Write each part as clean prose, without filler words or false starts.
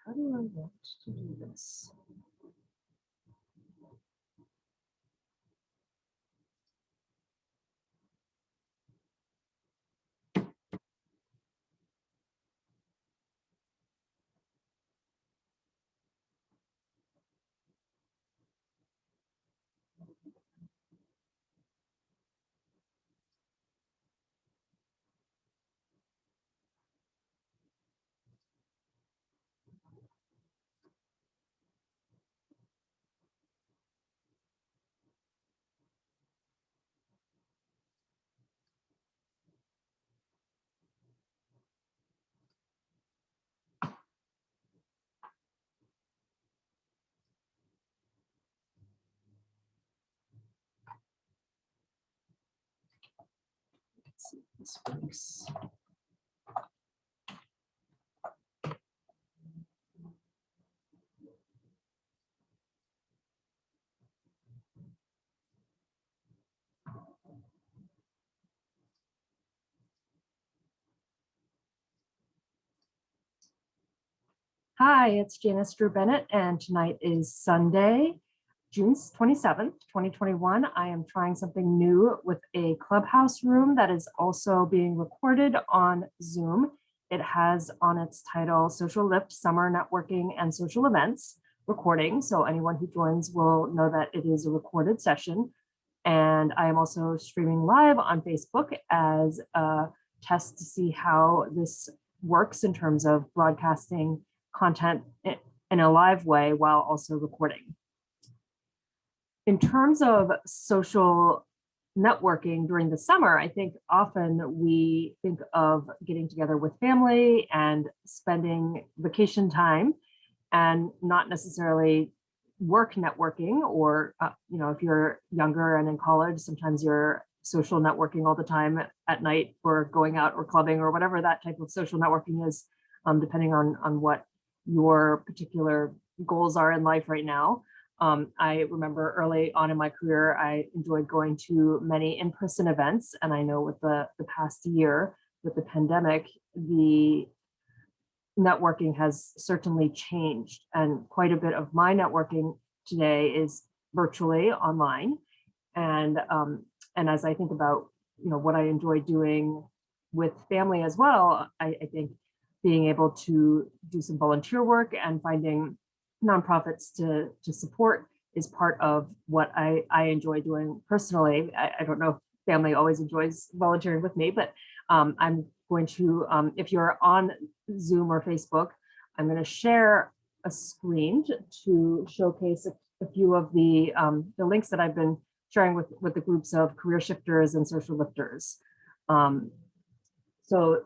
How do I want to do this? Let's see if this works. Hi, it's Janice Dru-Bennett, and tonight is Sunday, June 27th, 2021. I am trying something new with a Clubhouse room that is also being recorded on Zoom. It has on its title, Social Lift, Summer Networking and Social Events Recording. So anyone who joins will know that it is a recorded session. And I am also streaming live on Facebook as a test to see how this works in terms of broadcasting content in a live way while also recording. In terms of social networking during the summer, I think often we think of getting together with family and spending vacation time and not necessarily work networking, or if you're younger and in college, sometimes you're social networking all the time at night or going out or clubbing or whatever that type of social networking is, depending on what your particular goals are in life right now. I remember early on in my career, I enjoyed going to many in-person events, and I know with the past year with the pandemic, the networking has certainly changed, and quite a bit of my networking today is virtually online. And as I think about what I enjoy doing with family as well, I think being able to do some volunteer work and finding nonprofits to support is part of what I enjoy doing personally. I don't know if family always enjoys volunteering with me, but I'm going to, if you're on Zoom or Facebook, I'm going to share a screen to showcase a few of the links that I've been sharing with the groups of career shifters and social lifters. So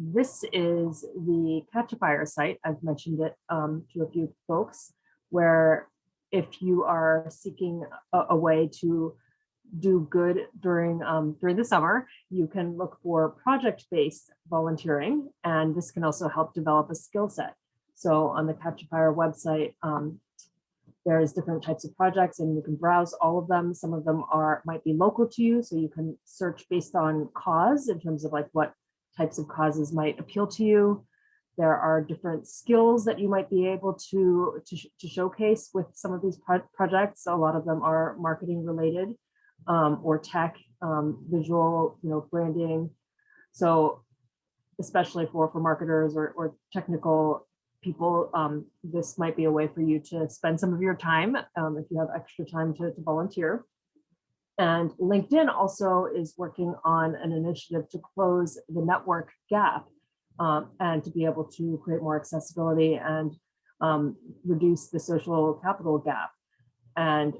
this is the Catch a Fire site. I've mentioned it to a few folks, where if you are seeking a way to do good during the summer, you can look for project-based volunteering, and this can also help develop a skill set. So on the Catch a Fire website, there's different types of projects, and you can browse all of them. Some of them might be local to you, so you can search based on cause in terms of like what types of causes might appeal to you. There are different skills that you might be able to showcase with some of these projects. A lot of them are marketing related, or tech, visual, branding. So especially for marketers or technical people, this might be a way for you to spend some of your time if you have extra time to volunteer. And LinkedIn also is working on an initiative to close the network gap, and to be able to create more accessibility and reduce the social capital gap. And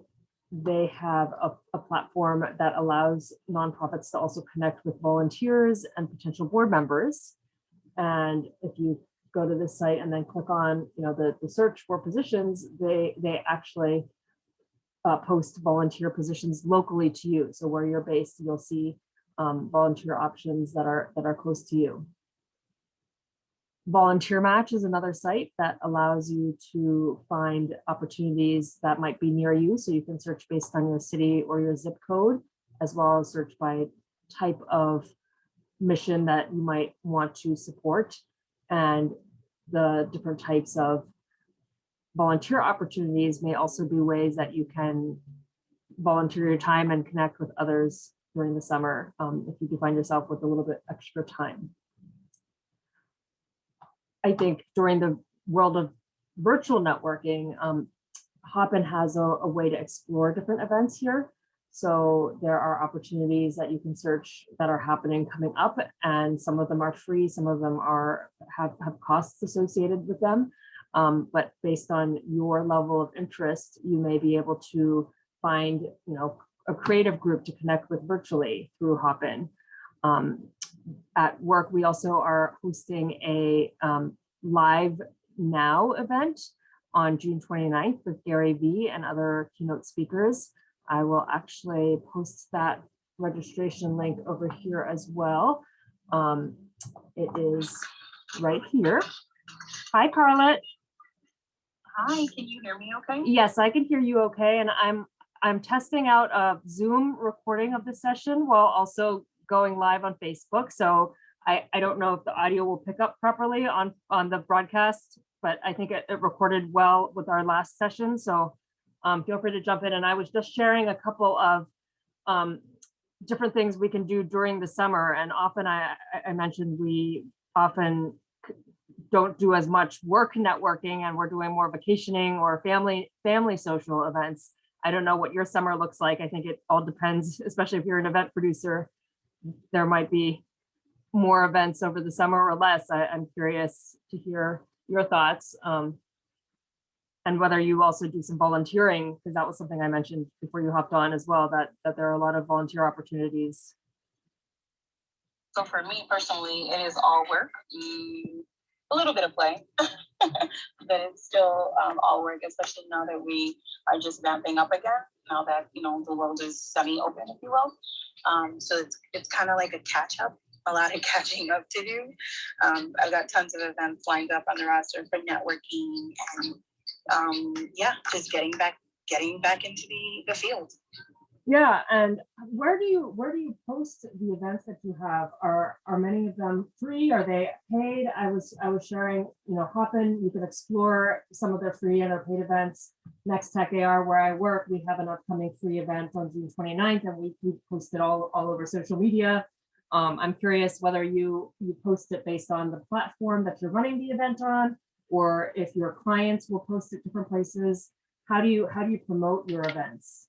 they have a platform that allows nonprofits to also connect with volunteers and potential board members. And if you go to this site and then click on the search for positions, they actually post volunteer positions locally to you. So where you're based, you'll see volunteer options that are close to you. Volunteer Match is another site that allows you to find opportunities that might be near you. So you can search based on your city or your zip code, as well as search by type of mission that you might want to support. And the different types of volunteer opportunities may also be ways that you can volunteer your time and connect with others during the summer, if you do find yourself with a little bit extra time. I think during the world of virtual networking, Hopin has a way to explore different events here. So there are opportunities that you can search that are happening coming up, and some of them are free, some of them have costs associated with them. But based on your level of interest, you may be able to find, a creative group to connect with virtually through Hopin. At work, we also are hosting a live now event on June 29th with Gary Vee and other keynote speakers. I will actually post that registration link over here as well. It is right here. Hi, Carlette. Hi, can you hear me okay? Yes, I can hear you okay. And I'm testing out a Zoom recording of the session while also going live on Facebook. So I don't know if the audio will pick up properly on the broadcast, but I think it recorded well with our last session. So feel free to jump in. And I was just sharing a couple of different things we can do during the summer. And often I mentioned we often don't do as much work networking, and we're doing more vacationing or family social events. I don't know what your summer looks like. I think it all depends, especially if you're an event producer. There might be more events over the summer or less. I'm curious to hear your thoughts, and whether you also do some volunteering, because that was something I mentioned before you hopped on as well, that there are a lot of volunteer opportunities. So for me personally, it is all work, a little bit of play, but it's still all work, especially now that we are just vamping up again, now that, the world is semi-open, if you will. So it's kind of like a catch up, a lot of catching up to do. I've got tons of events lined up on the roster for networking, and just getting back into the field. Yeah, and where do you post the events that you have? Are many of them free? Are they paid? I was sharing, Hopin, you can explore some of their free and their paid events. Next Tech AR, where I work, we have an upcoming free event on June 29th, and we post it all over social media. I'm curious whether you post it based on the platform that you're running the event on, or if your clients will post it different places. How do you promote your events?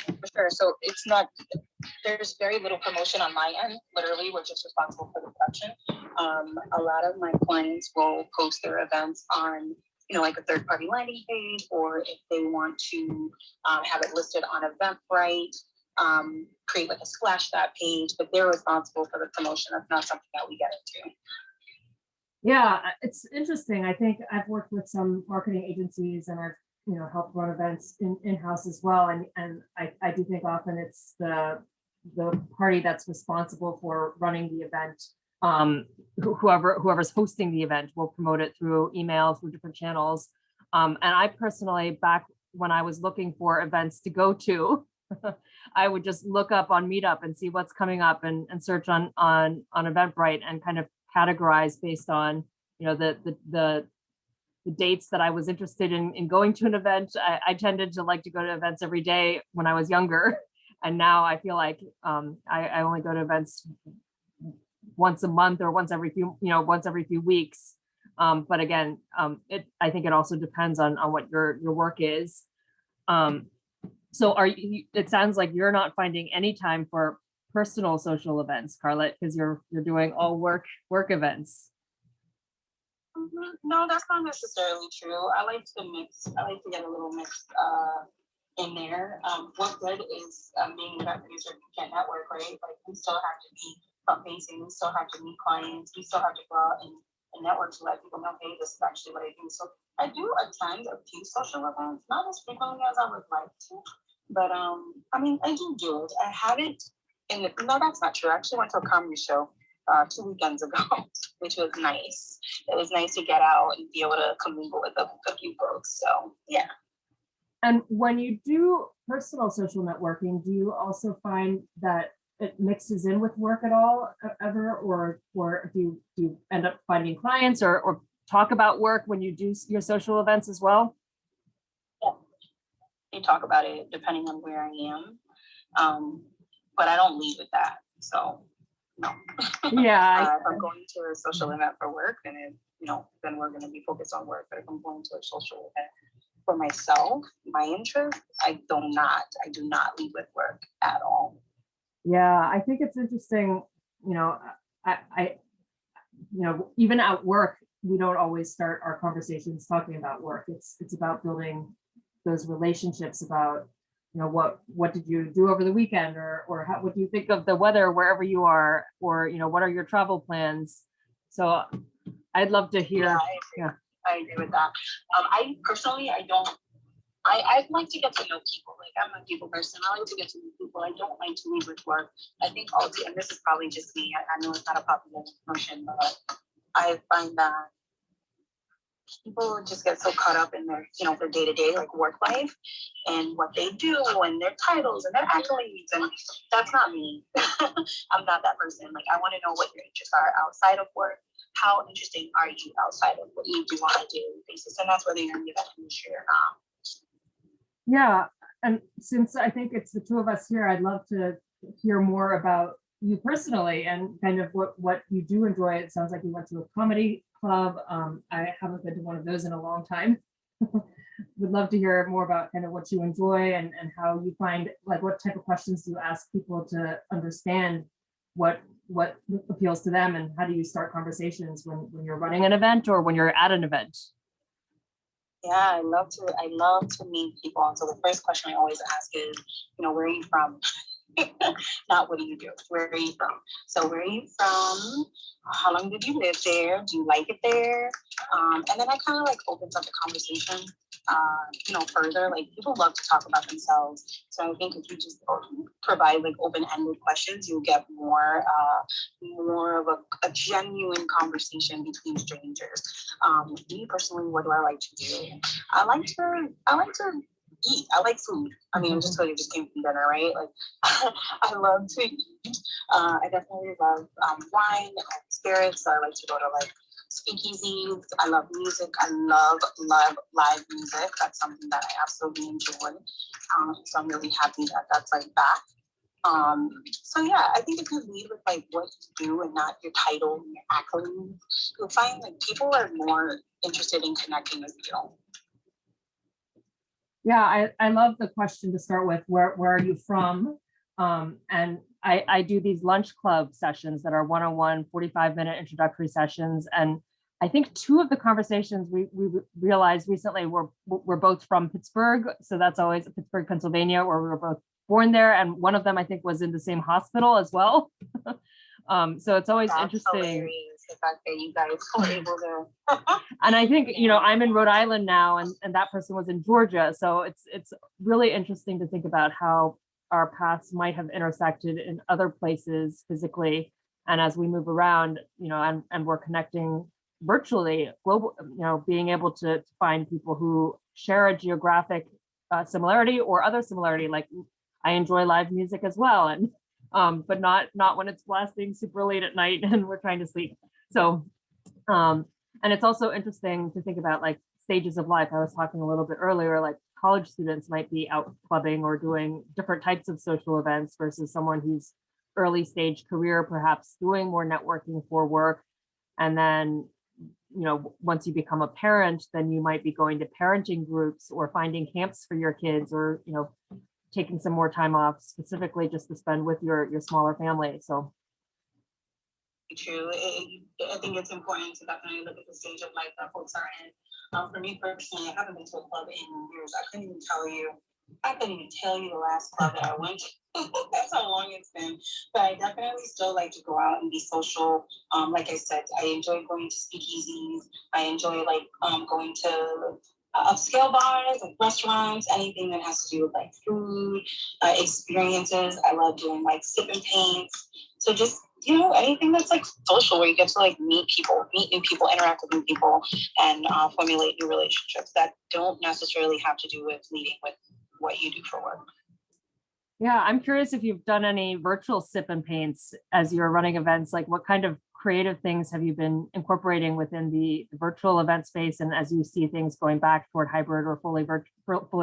For sure. So there's very little promotion on my end. Literally, we're just responsible for the production. A lot of my clients will post their events on, like a third-party landing page, or if they want to have it listed on Eventbrite, create like a splash that page, but they're responsible for the promotion. That's not something that we get into. Yeah, it's interesting. I think I've worked with some marketing agencies, and I've help run events in-house as well. And I do think often it's the party that's responsible for running the event. Whoever's hosting the event will promote it through email, through different channels. And I personally, back when I was looking for events to go to, I would just look up on Meetup and see what's coming up, and search on Eventbrite, and kind of categorize based on the dates that I was interested in going to an event. I tended to like to go to events every day when I was younger. And now I feel like I only go to events once a month, or once every few weeks. But again, I think it also depends on what your work is. So it sounds like you're not finding any time for personal social events, Carlette, because you're doing all work events. No, that's not necessarily true. I like to mix. I like to get a little mix in there. What's good is being an event producer, you can network, right? Like, we still have to be front facing. We still have to meet clients. We still have to go out and network to let people know, hey, this is actually what I do. So I do attend a few social events, not as frequently as I would like to, but I do it. I haven't. No, that's not true. I actually went to a comedy show 2 weekends ago, which was nice. It was nice to get out and be able to commingle with a few folks. So yeah. And when you do personal social networking, do you also find that it mixes in with work at all ever, or do you end up finding clients or talk about work when you do your social events as well? Yeah. You talk about it depending on where I am. But I don't lead with that. So no. Yeah. If I'm going to a social event for work, then then we're going to be focused on work. But if I'm going to a social event for myself, my interest, I do not lead with work at all. Yeah, I think it's interesting, even at work, we don't always start our conversations talking about work. It's about building those relationships about, what did you do over the weekend, or what do you think of the weather wherever you are, or, what are your travel plans? So I'd love to hear. Yeah, I agree with that. I personally, I like to get to know people. Like, I'm a people person. I like to get to know people. I don't like to leave with work. I think and this is probably just me. I know it's not a popular notion, but I find that people just get so caught up in their day-to-day, like, work life and what they do and their titles and their accolades. And that's not me. I'm not that person. Like, I want to know what your interests are outside of work. How interesting are you outside of what you do on a daily basis? And that's whether you're in the event industry or not. Yeah, and since I think it's the two of us here, I'd love to hear more about you personally and kind of what you do enjoy. It sounds like you went to a comedy club. I haven't been to one of those in a long time. Would love to hear more about kind of what you enjoy and how you find, like, what type of questions do you ask people to understand what appeals to them, and how do you start conversations when you're running an event or when you're at an event? Yeah, I love to meet people. And so the first question I always ask is, where are you from? Not what do you do? Where are you from? So where are you from? How long did you live there? Do you like it there? And then I kind of like opens up the conversation, further. Like, people love to talk about themselves. So I think if you just provide like open-ended questions, you'll get more of a genuine conversation between strangers. Me personally, what do I like to do? I like to eat. I like food. I mean, just because you just came from dinner, right? Like, I love to eat. I definitely love wine and spirits. So I like to go to like speakeasies. I love music. I love live music. That's something that I absolutely enjoy. So I'm really happy that that's like back. So yeah, I think if you lead with like what you do and not your title and your accolades, you'll find like people are more interested in connecting with you. Yeah, I love the question to start with. Where are you from? And I do these lunch club sessions that are one-on-one 45-minute introductory sessions. And I think two of the conversations we realized recently we're both from Pittsburgh. So that's always Pittsburgh, Pennsylvania, where we were both born there. And one of them, I think, was in the same hospital as well. So it's always interesting. Hilarious, the fact that you guys were able to. And I think, I'm in Rhode Island now, and that person was in Georgia. So it's really interesting to think about how our paths might have intersected in other places physically. And as we move around, and we're connecting virtually, global, being able to find people who share a geographic similarity or other similarity. Like, I enjoy live music as well, and but not when it's blasting super late at night and we're trying to sleep. So, and it's also interesting to think about like stages of life. I was talking a little bit earlier, like college students might be out clubbing or doing different types of social events versus someone who's early stage career, perhaps doing more networking for work. And then, once you become a parent, then you might be going to parenting groups or finding camps for your kids, or, taking some more time off specifically just to spend with your smaller family. So true. I think it's important to definitely look at the stage of life that folks are in. For me personally, I haven't been to a club in years. I couldn't even tell you the last club that I went to. That's how long it's been. But I definitely still like to go out and be social. Like I said, I enjoy going to speakeasies. I enjoy like going to upscale bars, like restaurants, anything that has to do with like food, experiences. I love doing like sip and paints. So just, anything that's like social, where you get to like meet new people, interact with new people, and formulate new relationships that don't necessarily have to do with leading with what you do for work. Yeah, I'm curious if you've done any virtual sip and paints as you're running events. Like, what kind of creative things have you been incorporating within the virtual event space? And as you see things going back toward hybrid or fully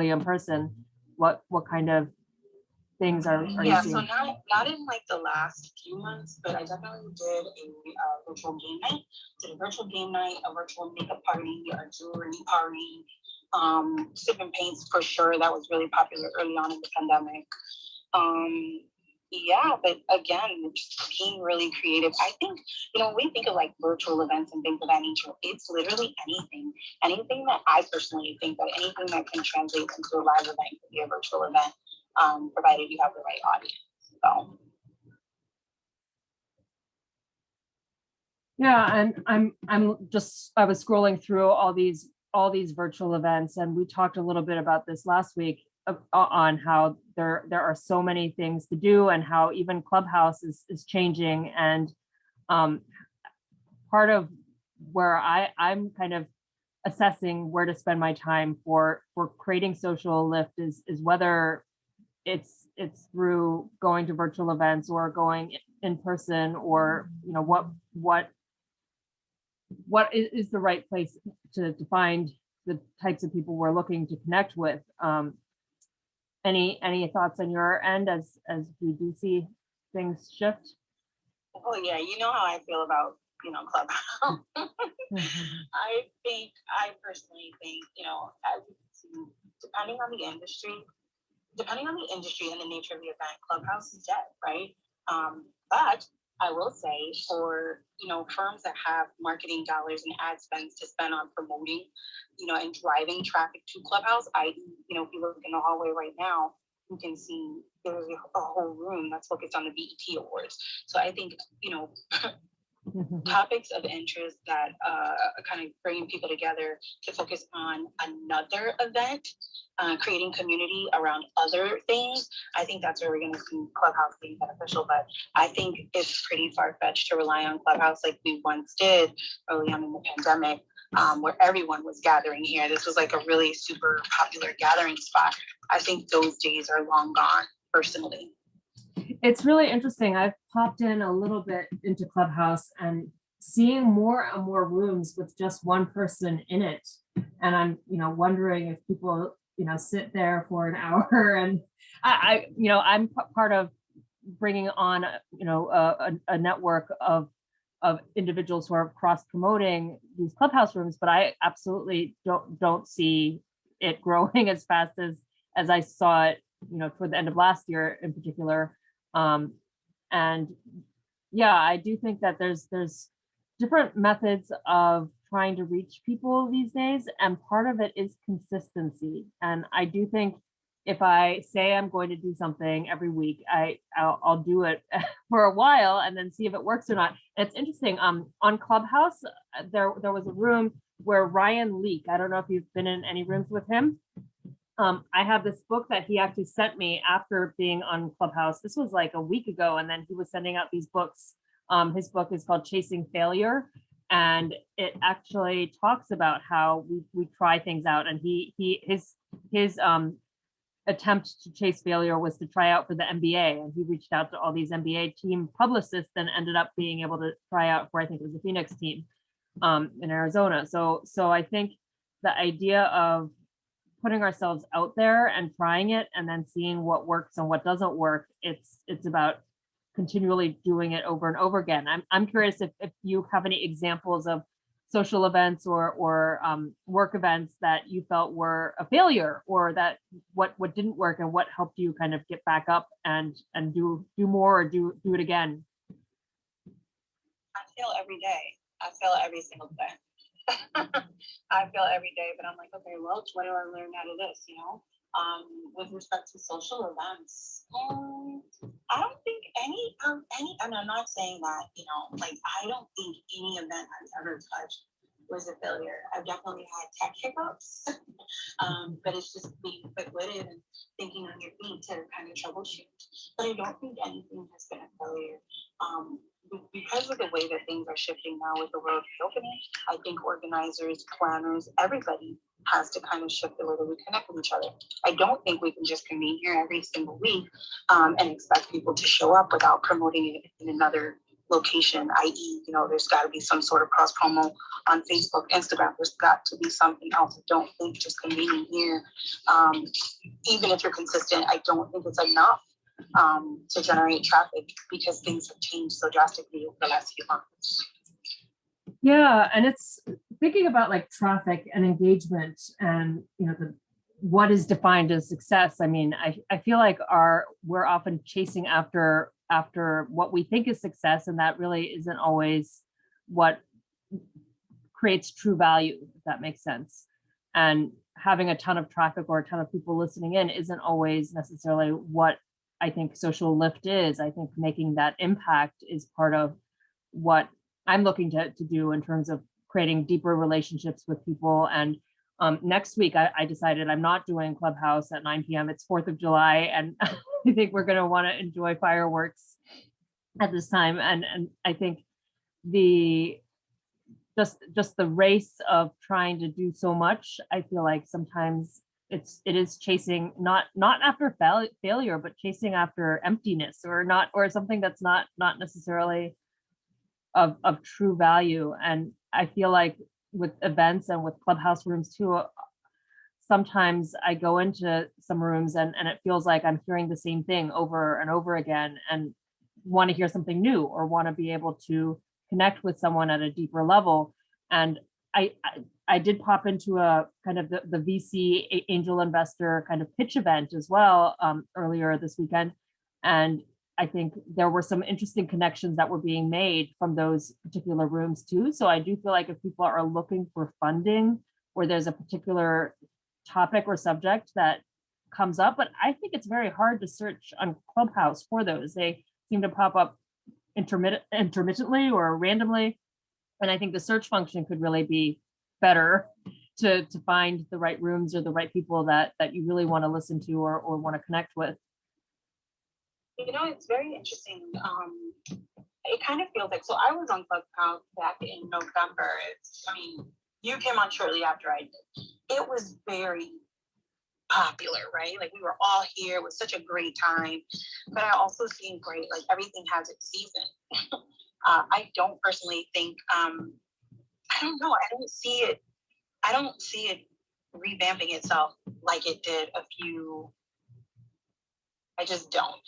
in person, what kind of things are you Yeah, seeing? so not in like the last few months, but I definitely did a virtual game night. Did a virtual game night, a virtual makeup party, a jewelry party, sip and paints for sure. That was really popular early on in the pandemic. Yeah, but again, just being really creative. I think, when we think of like virtual events and things of that nature, it's literally anything that I personally think that anything that can translate into a live event could be a virtual event, provided you have the right audience. So. Yeah, and I was scrolling through all these virtual events, and we talked a little bit about this last week on how there are so many things to do, and how even Clubhouse is changing. And part of where I'm kind of assessing where to spend my time for creating social lift is whether it's through going to virtual events or going in person, or what is the right place to find the types of people we're looking to connect with. Any thoughts on your end as we do see things shift? Oh yeah, you know how I feel about Clubhouse. I personally think, as you can see, depending on the industry and the nature of the event, Clubhouse is dead, right? But I will say for, firms that have marketing dollars and ad spends to spend on promoting, and driving traffic to Clubhouse, if you look in the hallway right now, you can see there's a whole room that's focused on the BET Awards. So I think, topics of interest that kind of bringing people together to focus on another event, creating community around other things. I think that's where we're going to see Clubhouse being beneficial. But I think it's pretty far-fetched to rely on Clubhouse like we once did early on in the pandemic, where everyone was gathering here. This was like a really super popular gathering spot. I think those days are long gone, personally. It's really interesting. I've popped in a little bit into Clubhouse and seeing more and more rooms with just one person in it. And I'm, wondering if people, sit there for an hour. And I'm part of bringing on, a network of individuals who are cross promoting these Clubhouse rooms, but I absolutely don't see it growing as fast as I saw it, toward the end of last year in particular. And yeah, I do think that there's different methods of trying to reach people these days, and part of it is consistency. And I do think if I say I'm going to do something every week, I'll do it for a while and then see if it works or not. And it's interesting. On Clubhouse, there was a room where Ryan Leak. I don't know if you've been in any rooms with him. I have this book that he actually sent me after being on Clubhouse. This was like a week ago, and then he was sending out these books. His book is called Chasing Failure, and it actually talks about how we try things out. And his attempt to chase failure was to try out for the NBA, and he reached out to all these NBA team publicists and ended up being able to try out for, I think it was the Phoenix team in Arizona. So I think the idea of putting ourselves out there and trying it and then seeing what works and what doesn't work, it's about continually doing it over and over again. I'm curious if you have any examples of social events or work events that you felt were a failure, or that what didn't work and what helped you kind of get back up and do more or do it again. I fail every day. I fail every single day. I feel every day, but I'm like, okay, well, what do I learn out of this? With respect to social events, I don't think any, and I'm not saying that, I don't think any event I've ever touched was a failure. I've definitely had tech hiccups, but it's just being quick-witted and thinking on your feet to kind of troubleshoot. But I don't think anything has been a failure. Because of the way that things are shifting now with the world reopening, I think organizers, planners, everybody has to kind of shift the way that we connect with each other. I don't think we can just convene here every single week and expect people to show up without promoting it in another location, i.e., there's got to be some sort of cross promo on Facebook, Instagram. There's got to be something else. I don't think just convening here, even if you're consistent, I don't think it's enough to generate traffic because things have changed so drastically over the last few months. Yeah, and it's thinking about like traffic and engagement and what is defined as success. I mean, I feel like we're often chasing after what we think is success, and that really isn't always what creates true value, if that makes sense. And having a ton of traffic or a ton of people listening in isn't always necessarily what I think social lift is. I think making that impact is part of what I'm looking to do in terms of creating deeper relationships with people. And next week, I decided I'm not doing Clubhouse at 9 p.m. It's 4th of July, and I think we're going to want to enjoy fireworks at this time. And I think just the race of trying to do so much, I feel like sometimes it is chasing not after failure, but chasing after emptiness or something that's not necessarily of true value. And I feel like with events and with Clubhouse rooms too, sometimes I go into some rooms and it feels like I'm hearing the same thing over and over again and want to hear something new or want to be able to connect with someone at a deeper level. And I did pop into a kind of the VC angel investor kind of pitch event as well earlier this weekend. And I think there were some interesting connections that were being made from those particular rooms too. So I do feel like if people are looking for funding or there's a particular topic or subject that comes up, but I think it's very hard to search on Clubhouse for those. They seem to pop up intermittently or randomly. And I think the search function could really be better to find the right rooms or the right people that you really want to listen to or want to connect with. It's very interesting. It kind of feels like, so I was on Clubhouse back in November. You came on shortly after I did. It was very popular, right? Like we were all here. It was such a great time. But I also seen great, like everything has its season. I don't personally think, I don't know. I don't see it revamping itself like it did I just don't.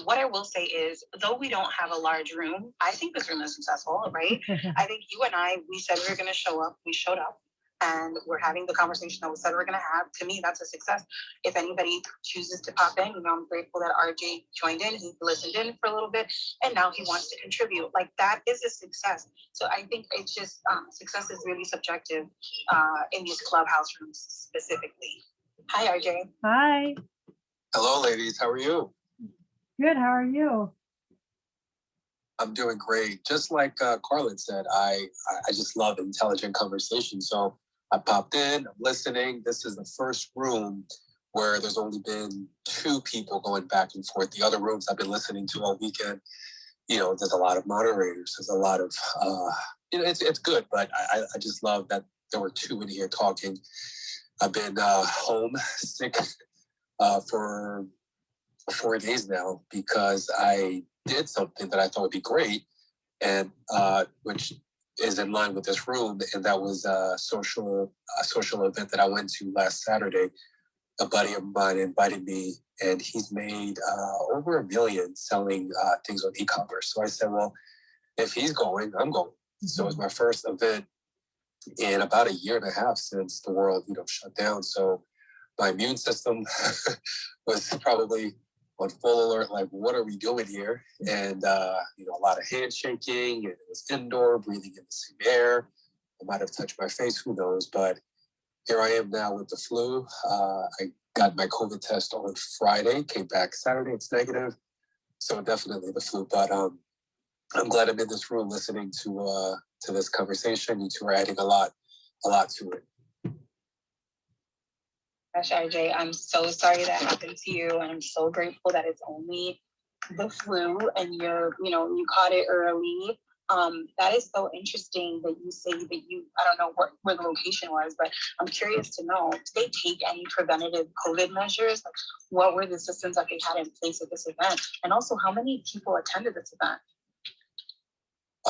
What I will say is, though we don't have a large room, I think this room is successful, right? I think you and we said we were going to show up. We showed up and we're having the conversation that we said we're going to have. To me, that's a success. If anybody chooses to pop in, I'm grateful that RJ joined in. He listened in for a little bit and now he wants to contribute. Like that is a success. So I think it's just success is really subjective in these Clubhouse rooms specifically. Hi, RJ. Hi. Hello, ladies. How are you? Good. How are you? I'm doing great. Just like Carlin said, I just love intelligent conversation. So I popped in, I'm listening. This is the first room where there's only been 2 people going back and forth. The other rooms I've been listening to all weekend, there's a lot of moderators. There's a lot of, it's good, but I just love that there were 2 in here talking. I've been home sick for 4 days now because I did something that I thought would be great, and which is in line with this room, and that was a social event that I went to last Saturday. A buddy of mine invited me, and he's made over $1 million selling things on e-commerce. So I said, well, if he's going, I'm going. Mm-hmm. So it was my first event in about 1.5 years since the world, shut down. So my immune system was probably on full alert, like, what are we doing here? And, a lot of handshaking, and it was indoor, breathing in the same air. I might have touched my face, who knows? But here I am now with the flu. I got my COVID test on Friday, came back Saturday, it's negative. So definitely the flu, but I'm glad I'm in this room listening to this conversation. You two are adding a lot to it. Gosh, RJ, I'm so sorry that happened to you, and I'm so grateful that it's only the flu and you caught it early. That is so interesting that you say that I don't know where the location was, but I'm curious to know, did they take any preventative COVID measures? Like, what were the systems that they had in place at this event? And also, how many people attended this event?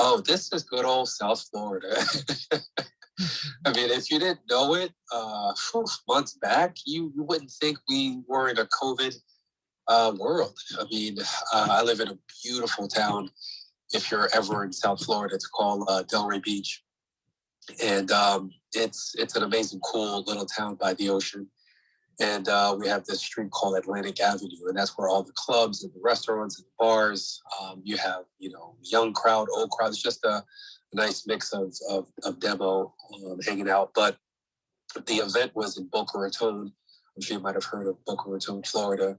Oh, this is good old South Florida. I mean, if you didn't know it months back, you wouldn't think we were in a COVID world. I mean, I live in a beautiful town. If you're ever in South Florida, it's called Delray Beach. And it's an amazing, cool little town by the ocean. And we have this street called Atlantic Avenue, and that's where all the clubs and the restaurants and the bars. You have, young crowd, old crowd. It's just a nice mix of demo hanging out. But the event was in Boca Raton. I'm sure you might have heard of Boca Raton, Florida.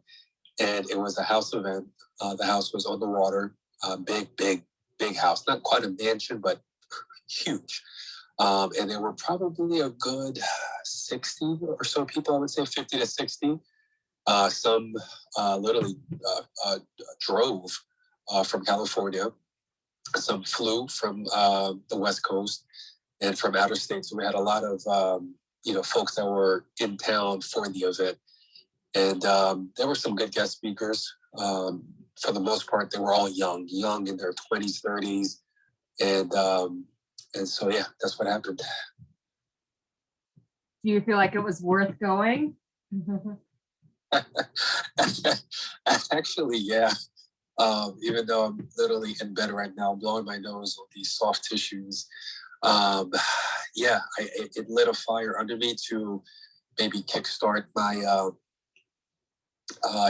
And it was a house event. The house was on the water. Big house. Not quite a mansion, but huge. And there were probably a good 60 or so people, I would say 50 to 60. Some literally drove from California. Some flew from the West Coast and from outer states. So we had a lot of, folks that were in town for the event. And there were some good guest speakers. For the most part, they were all young in their 20s, 30s. And so, yeah, that's what happened. Do you feel like it was worth going? Actually, yeah. Even though I'm literally in bed right now, blowing my nose on these soft tissues. It lit a fire under me to maybe kickstart my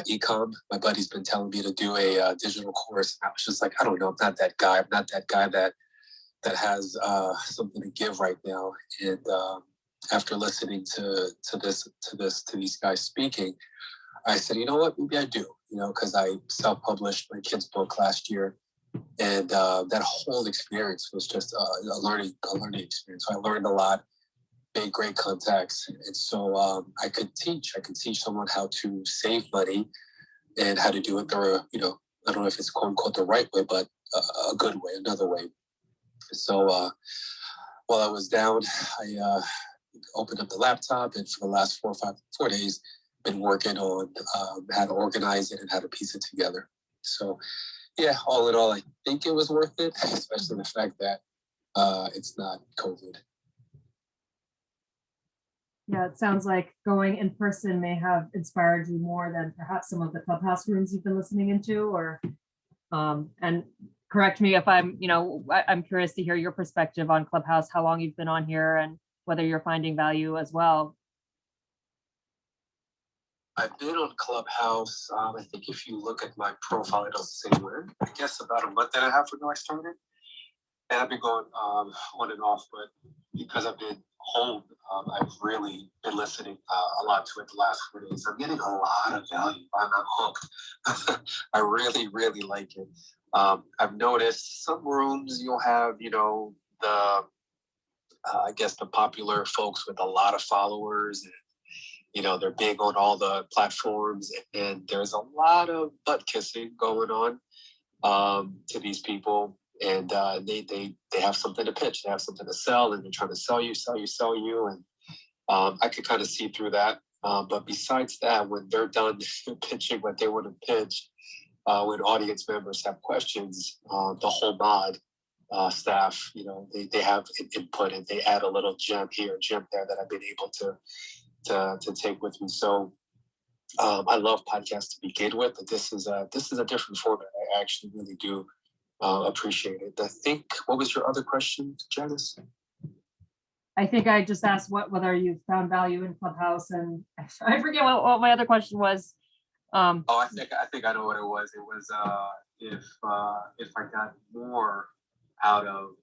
ecom. My buddy's been telling me to do a digital course. I was just like, I don't know, I'm not that guy. I'm not that guy that has something to give right now. And after listening to these guys speaking, I said, you know what, maybe I do, because I self-published my kid's book last year. And that whole experience was just a learning experience. So I learned a lot, made great contacts. And so I could teach someone how to save money and how to do it the, I don't know if it's quote unquote the right way, but a good way, another way. So while I was down, I opened up the laptop, and for the last 4 days, been working on how to organize it and how to piece it together. So, yeah, all in all, I think it was worth it, especially the fact that it's not COVID. Yeah, it sounds like going in person may have inspired you more than perhaps some of the Clubhouse rooms you've been listening into, or and correct me if I'm curious to hear your perspective on Clubhouse, how long you've been on here and whether you're finding value as well. I've been on Clubhouse. I think if you look at my profile, it'll say when. I guess about a month and a half ago I started. And I've been going on and off, but because I've been home, I've really been listening a lot to it the last 4 days. I'm getting a lot of value. I'm hooked. I really, really like it. I've noticed some rooms you'll have, I guess the popular folks with a lot of followers, and they're big on all the platforms, and there's a lot of butt kissing going on to these people, and they have something to pitch, they have something to sell, and they're trying to sell you, and I could kind of see through that. But besides that, when they're done pitching what they want to pitch, when audience members have questions, the whole mod staff, they have input, and they add a little gem here, gem there that I've been able to take with me. So I love podcasts to begin with, but this is a different format. I actually really do appreciate it. I think, what was your other question, Janice? I think I just asked whether you found value in Clubhouse, and I forget what my other question was. I think I know what it was. It was if I got more out of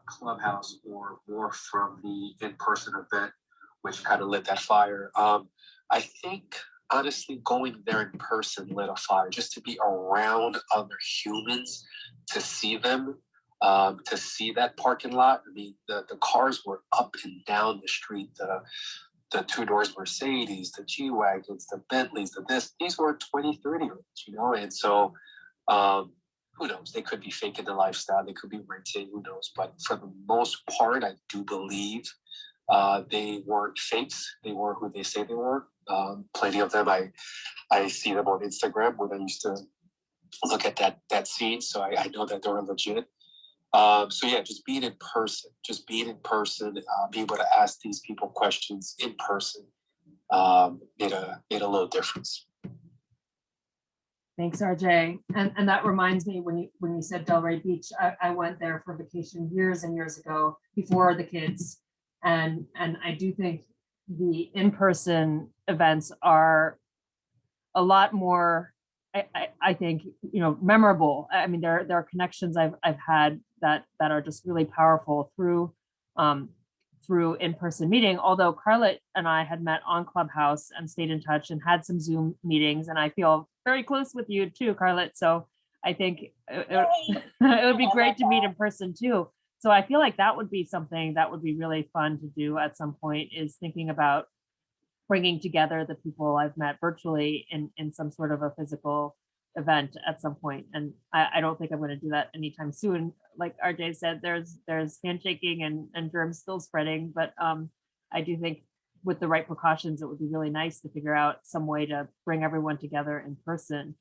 Clubhouse or more from the in-person event, which kind of lit that fire. I think honestly going there in person lit a fire, just to be around other humans, to see them, to see that parking lot. I mean, the cars were up and down the street. The two-doors Mercedes, the G-Wagons, the Bentleys, these were 20, 30-year-olds, and so who knows? They could be faking the lifestyle, they could be renting, who knows? But for the most part, I do believe they weren't fakes. They were who they say they were. Plenty of them, I see them on Instagram when I used to look at that scene, so I know that they were legit. So yeah, just being in person, being able to ask these people questions in person made a little difference. Thanks, RJ. And that reminds me, when you said Delray Beach, I went there for vacation years and years ago before the kids. And I do think the in-person events are a lot more, I think, memorable. I mean, there are connections I've had that are just really powerful through in-person meeting. Although Carlett and I had met on Clubhouse and stayed in touch and had some Zoom meetings, and I feel very close with you too, Carlett. So I think it would be great to meet in person too. So I feel like that would be something that would be really fun to do at some point, is thinking about bringing together the people I've met virtually in some sort of a physical event at some point. And I don't think I'm going to do that anytime soon. Like RJ said, there's handshaking and germs still spreading, but I do think with the right precautions, it would be really nice to figure out some way to bring everyone together in person.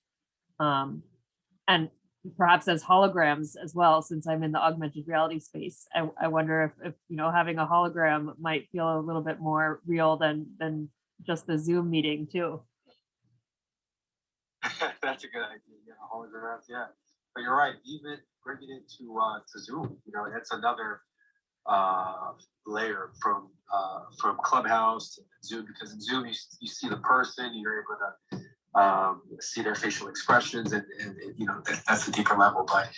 And perhaps as holograms as well, since I'm in the augmented reality space. I wonder if having a hologram might feel a little bit more real than just the Zoom meeting too. That's a good idea. Yeah, holograms. Yeah, but you're right. Even bringing it to Zoom, that's another layer from Clubhouse to Zoom, because in Zoom you see the person, you're able to see their facial expressions, and that's a deeper level. But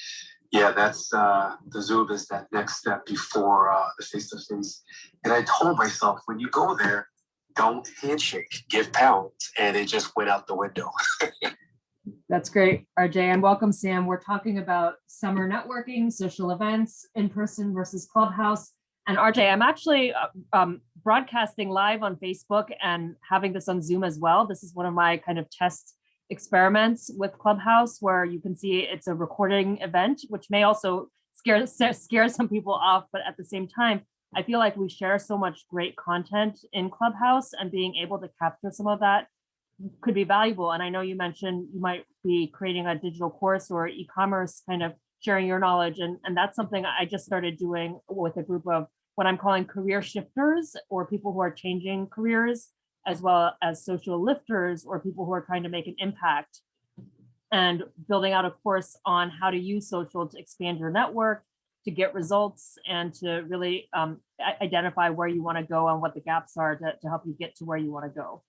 yeah, that's the Zoom is that next step before the face-to-face. And I told myself, when you go there, don't handshake, give pounds, and it just went out the window. That's great, RJ, and welcome, Sam. We're talking about summer networking, social events, in person versus Clubhouse. And RJ, I'm actually broadcasting live on Facebook and having this on Zoom as well. This is one of my kind of test experiments with Clubhouse, where you can see it's a recording event, which may also scare some people off, but at the same time, I feel like we share so much great content in Clubhouse, and being able to capture some of that could be valuable. And I know you mentioned you might be creating a digital course or e-commerce, kind of sharing your knowledge. And that's something I just started doing with a group of what I'm calling career shifters, or people who are changing careers, as well as social lifters, or people who are trying to make an impact, and building out a course on how to use social to expand your network, to get results, and to really identify where you want to go and what the gaps are to help you get to where you want to go.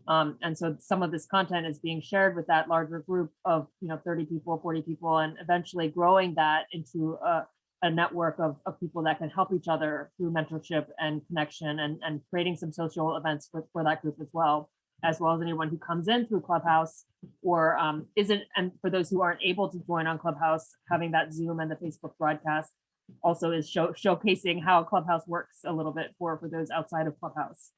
And so some of this content is being shared with that larger group of 30 people, 40 people, and eventually growing that into a network of people that can help each other through mentorship and connection, and creating some social events for that group as well as anyone who comes in through Clubhouse or isn't. And for those who aren't able to join on Clubhouse, having that Zoom and the Facebook broadcast also is showcasing how Clubhouse works a little bit for those outside of Clubhouse.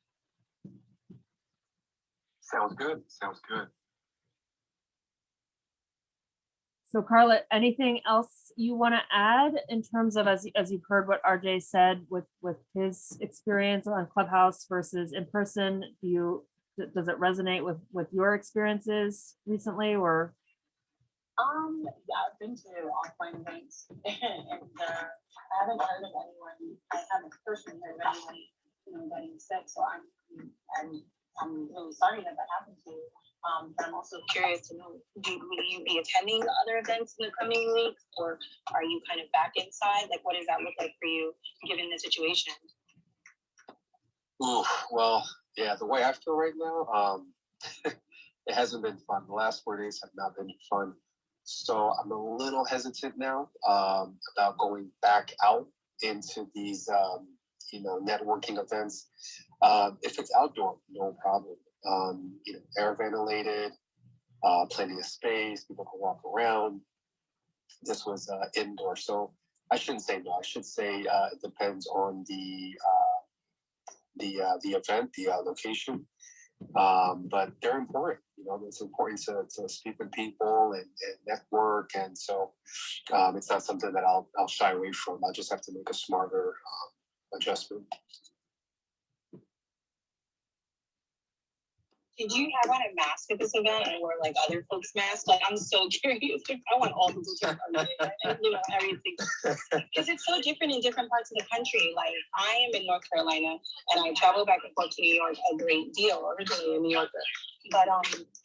Sounds good. Sounds good. So Carla, anything else you want to add in terms of, as you've heard what RJ said with his experience on Clubhouse versus in person? Does it resonate with your experiences recently, or? Yeah, I've been to offline events, and I haven't heard of anyone. I haven't personally heard of anyone, getting sick. So I'm really sorry that happened to you. But I'm also curious to know, will you be attending other events in the coming weeks, or are you kind of back inside? Like, what does that look like for you, given the situation? Ooh, well, yeah, the way I feel right now, it hasn't been fun. The last 4 days have not been fun. So I'm a little hesitant now about going back out into these, networking events. If it's outdoor, no problem. Air ventilated, plenty of space, people can walk around. This was indoor, so I shouldn't say no. I should say it depends on the event, the location. But they're important. It's important to speak with people and network, and so it's not something that I'll shy away from. I'll just have to make a smarter adjustment. Did you have on a mask at this event and wear like other folks' masks? Like, I'm so curious. I want all the details on it, and, you know, everything. Because it's so different in different parts of the country. Like, I am in North Carolina and I travel back and forth to New York a great deal, originally a New Yorker. But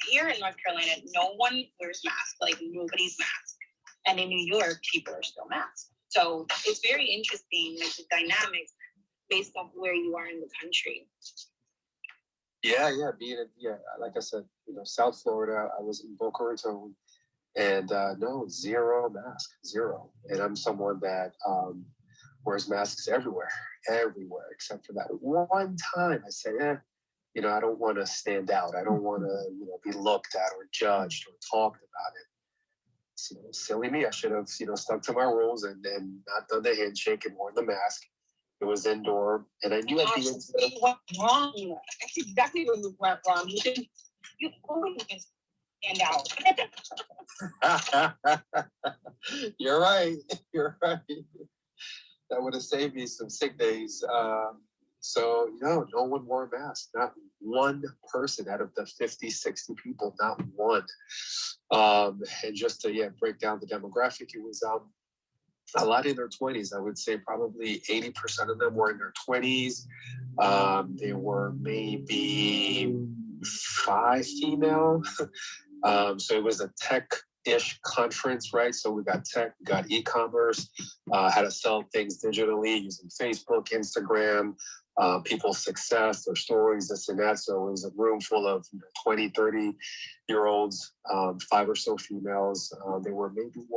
here in North Carolina, no one wears masks, like nobody's masked. And in New York, people are still masked. So it's very interesting, like the dynamics based on where you are in the country. Yeah, like I said, you know, South Florida, I was in Boca Raton, and no, zero mask, zero. And I'm someone that wears masks everywhere, except for that one time I said, you know, I don't want to stand out. I don't want to, you know, be looked at or judged or talked about it. So, silly me, I should have, you know, stuck to my rules and not done the handshake and worn the mask. It was indoor, and I knew at the end. You went wrong. That's exactly where you went wrong. You always just stand out. You're right. You're right. That would have saved me some sick days. So, you know, no one wore a mask. Not one person out of the 50, 60 people, not one. And just to break down the demographic, it was a lot in their 20s. I would say probably 80% of them were in their 20s. There were maybe 5 female. So it was a tech-ish conference, right? So we got tech, we got e-commerce, how to sell things digitally using Facebook, Instagram, people's success, their stories, this and that. So it was a room full of 20, 30-year-olds, 5 or so females. There were maybe,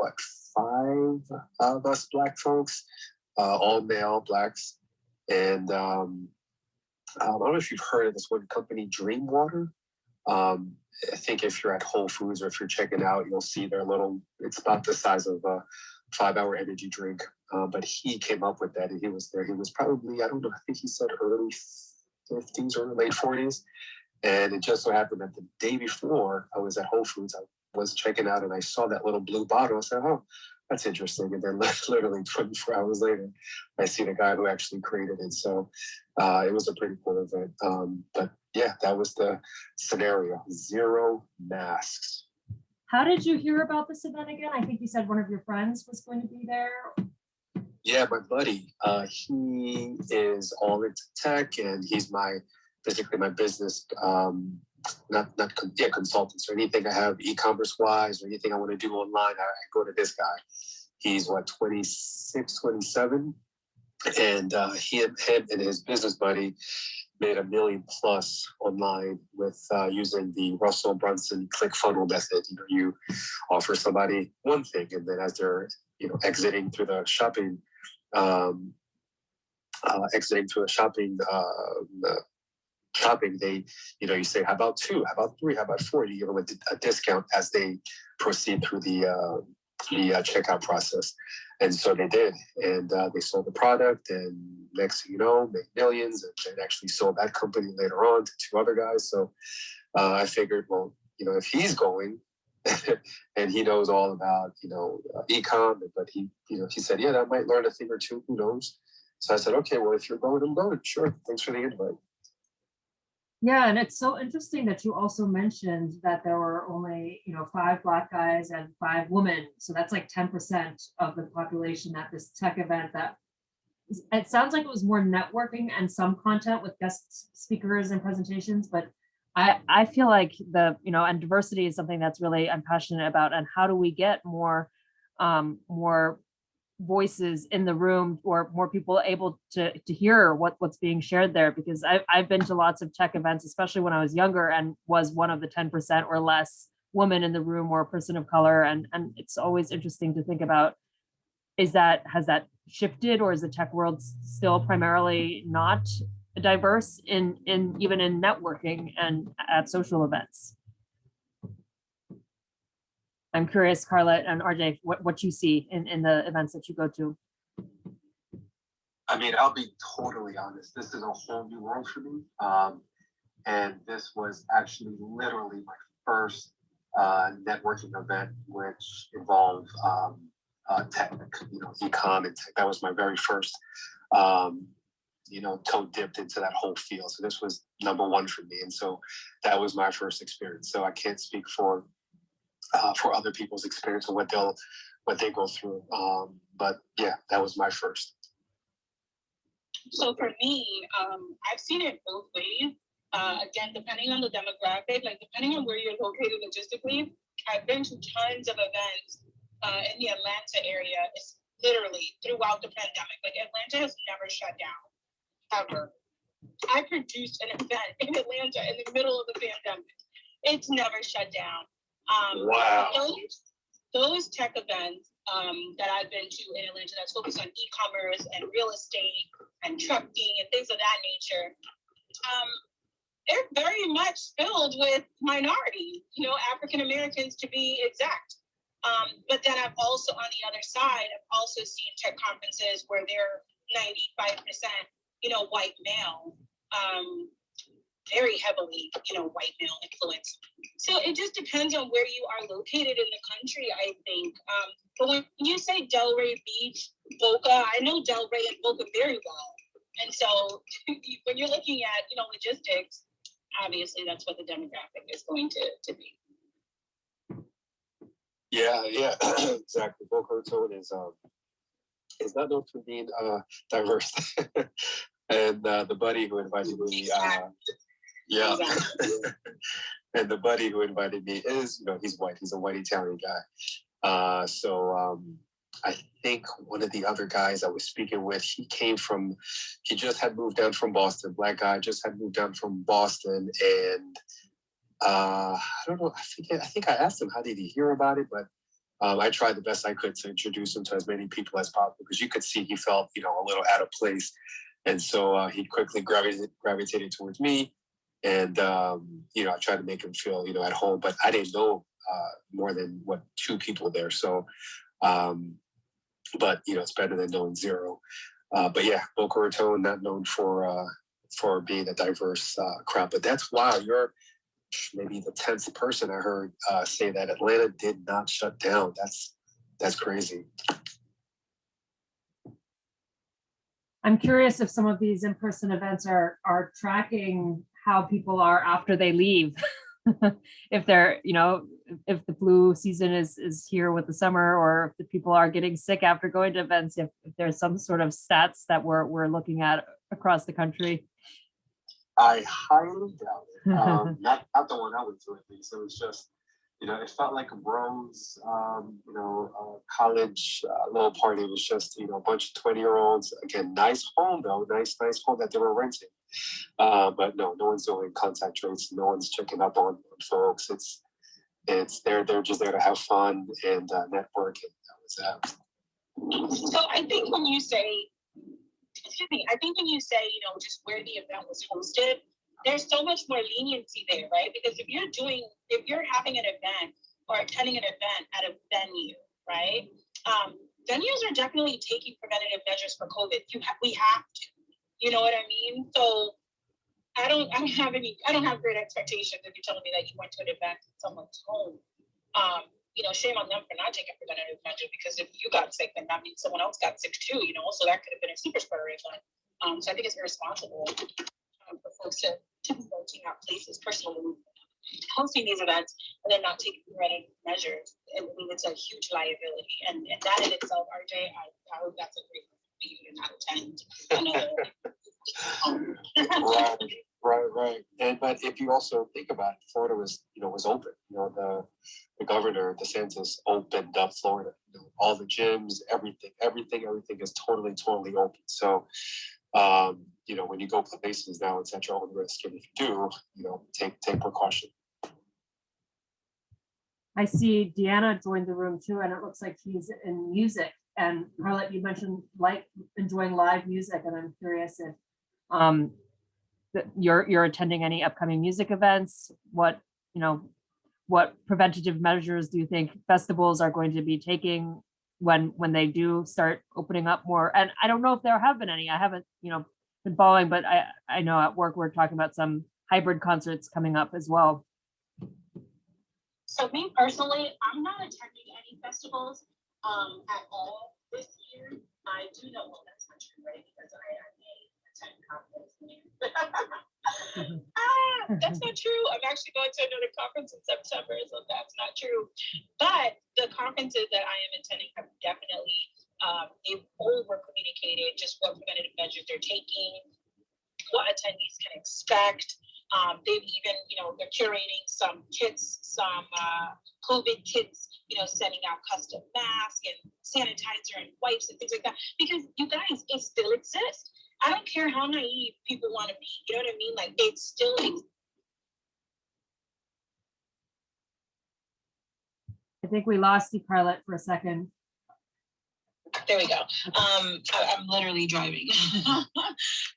5 of us Black folks, all male Blacks. And I don't know if you've heard of this one company, Dream Water. I think if you're at Whole Foods or if you're checking out, you'll see their little, it's about the size of a 5-hour energy drink. But he came up with that, and he was there. He was probably, I don't know, I think he said early 50s or late 40s. And it just so happened that the day before I was at Whole Foods, I was checking out and I saw that little blue bottle. I said, oh, that's interesting. And then literally 24 hours later, I see the guy who actually created it. So it was a pretty cool event. But yeah, that was the scenario. 0 masks. How did you hear about this event again? I think you said one of your friends was going to be there. Yeah, my buddy. He is all into tech, and he's basically my business consultant. So anything I have e-commerce wise or anything I want to do online, I go to this guy. He's 26, 27. And him and his business buddy made $1 million plus online with using the Russell Brunson ClickFunnels method. You know, you offer somebody one thing, and then as they're exiting through the shopping, shopping, they, you say, how about 2, how about 3, how about 4? You give them a discount as they proceed through the checkout process. And so they did, and they sold the product, and next thing you know, made millions, and they actually sold that company later on to 2 other guys. So I figured, well, if he's going and he knows all about, e-com, but he said, yeah, I might learn a thing or two, who knows? So I said, okay, well, if you're going, I'm going. Sure. Thanks for the invite. Yeah, and it's so interesting that you also mentioned that there were only, 5 Black guys and 5 women. So that's like 10% of the population at this tech event. That it sounds like it was more networking and some content with guest speakers and presentations, but I feel like and diversity is something that's really I'm passionate about. And how do we get more voices in the room, or more people able to hear what's being shared there? Because I've been to lots of tech events, especially when I was younger, and was one of the 10% or less woman in the room or a person of color. And it's always interesting to think about, has that shifted, or is the tech world still primarily not diverse in even in networking and at social events? I'm curious, Carla and RJ, what you see in the events that you go to. I mean, I'll be totally honest. This is a whole new world for me. And this was actually literally my first networking event, which involved tech, e-com and tech. That was my very first toe dipped into that whole field. So this was number one for me. And so that was my first experience. So I can't speak for other people's experience or what they go through. But yeah, that was my first. So for me, I've seen it both ways. Again, depending on the demographic, like depending on where you're located logistically, I've been to tons of events in the Atlanta area. It's literally throughout the pandemic. Like Atlanta has never shut down, ever. I produced an event in Atlanta in the middle of the pandemic. It's never shut down. Wow. Those tech events that I've been to in Atlanta that's focused on e-commerce and real estate and trucking and things of that nature, they're very much filled with minorities, African Americans to be exact. But then I've also, on the other side, I've also seen tech conferences where they're 95%, white male, very heavily, white male influence. So it just depends on where you are located in the country, I think. But when you say Delray Beach, Boca, I know Delray and Boca very well. And so when you're looking at, logistics, obviously that's what the demographic is going to be. Yeah, exactly. Boca Raton is not known for being diverse. And the buddy who invited me, yeah. And the buddy who invited me is, he's white. He's a white Italian guy. So I think one of the other guys I was speaking with, he just had moved down from Boston. Black guy just had moved down from Boston, and I don't know. I think I asked him how did he hear about it, but I tried the best I could to introduce him to as many people as possible because you could see he felt a little out of place, and so he quickly gravitated towards me, and I tried to make him feel at home, but I didn't know more than two people there, so. But it's better than knowing zero. But yeah, Boca Raton not known for being a diverse crowd. But that's wow, you're maybe the 10th person I heard say that Atlanta did not shut down. That's crazy. I'm curious if some of these in-person events are tracking how people are after they leave. If they're, if the flu season is here with the summer, or if the people are getting sick after going to events, if there's some sort of stats that we're looking at across the country. I highly doubt it. Not the one I went to, at least. It was just, it felt like a bros, college little party. It was just, a bunch of 20-year-olds. Again, nice home though, nice home that they were renting. But no one's doing contact tracing. No one's checking up on folks. It's they're just there to have fun and network. And that was that. So I think when you say, just where the event was hosted, there's so much more leniency there, right? Because if you're having an event or attending an event at a venue, right? Venues are definitely taking preventative measures for COVID. We have to. You know what I mean? So I don't have great expectations if you're telling me that you went to an event at someone's home. Shame on them for not taking preventative measures, because if you got sick, then that means someone else got sick too, so that could have been a super spreader event. So I think it's irresponsible for folks to be renting out places personally, hosting these events, and then not taking preventative measures. I mean, it's a huge liability. And that in itself, RJ, I hope that's a great for you to not attend another. Right. But if you also think about it, Florida was open. The governor, DeSantis, opened up Florida. All the gyms, everything is totally open. So, when you go places now, it's at your own risk. And if you do, take precaution. I see Deanna joined the room too, and it looks like he's in music. And Carlette, you mentioned enjoying live music, and I'm curious if you're attending any upcoming music events. What preventative measures do you think festivals are going to be taking when they do start opening up more? And I don't know if there have been any. I haven't been following, but I know at work we're talking about some hybrid concerts coming up as well. So me personally, I'm not attending any festivals at all this year. I do know, well, that's not true, right? Because I may attend That's not true. I'm actually going to another conference in September, so that's not true. But the conferences that I am attending have definitely they've over communicated just what preventative measures they're taking, what attendees can expect. They've even, they're curating some kits, some COVID kits, sending out custom masks and sanitizer and wipes and things like that. Because you guys, it still exists. I don't care how naive people want to be. You know what I mean? Like, it still exists. I think we lost you, Carlette, for a second. There we go. I'm literally driving.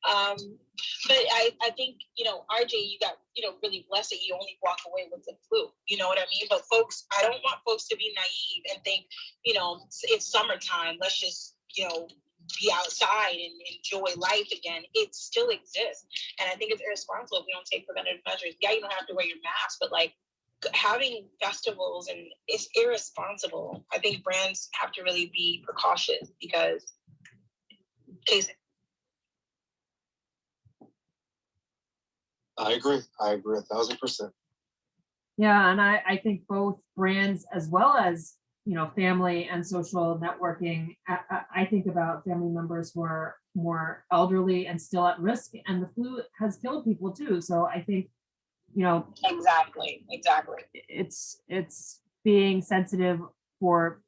But I think, RJ, you got, really blessed that you only walk away with the flu. You know what I mean? But folks, I don't want folks to be naive and think, it's summertime. Let's just, be outside and enjoy life again. It still exists. And I think it's irresponsible if we don't take preventative measures. Yeah, you don't have to wear your mask, but like, having festivals and it's irresponsible. I think brands have to really be precautious because I agree 1,000%. Yeah, and I think both brands as well as, family and social networking. I think about family members who are more elderly and still at risk, and the flu has killed people too. So I think, exactly it's being sensitive for